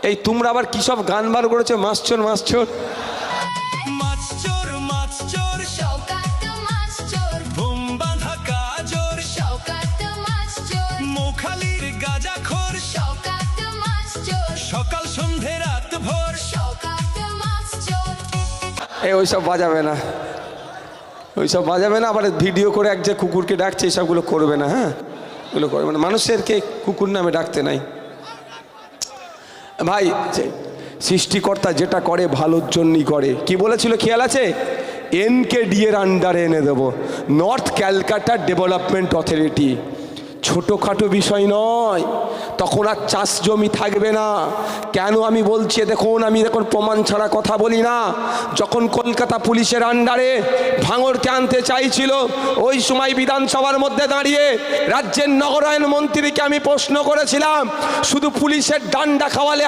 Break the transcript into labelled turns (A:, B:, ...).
A: এই তোমরা আবার কি সব গান বার করেছো, মাছচোর মাছচোর।
B: মাছচোর মাছচোর
C: শওকাত মাছচোর,
B: ঘুম বাঁধা কাজর
C: শওকাত মাছচোর,
B: মোখালির গাজাখোর
C: শওকাত মাছচোর,
B: সকাল সন্ধে রাত ভোর
C: শওকাত মাছচোর।
A: এই ওইসব বাজাবে না, ওইসব বাজাবে না। আবার ভিডিও করে এক যে কুকুরকে ডাকছে এসবগুলো করবে না। হ্যাঁ, এগুলো করবে না, মানুষেরকে কুকুর নামে ডাকতে নাই ভাই। সৃষ্টিকর্তা যেটা করে ভালোর জন্যই করে। কি বলেছিল খেয়াল আছে? NKD এর আন্ডারে এনে দেবো, নর্থ ক্যালকাটা ডেভেলপমেন্ট অথরিটি। ছোটোখাটো বিষয় নয়, তখন আর চাষ জমি থাকবে না। কেন আমি বলছি দেখুন, আমি দেখুন প্রমাণ ছাড়া কথা বলি না। যখন কলকাতা পুলিশের আন্ডারে ভাঙড়কে আনতে চাইছিল, ওই সময় বিধানসভার মধ্যে দাঁড়িয়ে রাজ্যের নগরায়ণ মন্ত্রীকে আমি প্রশ্ন করেছিলাম, শুধু পুলিশের ডান্ডা খাওয়ালে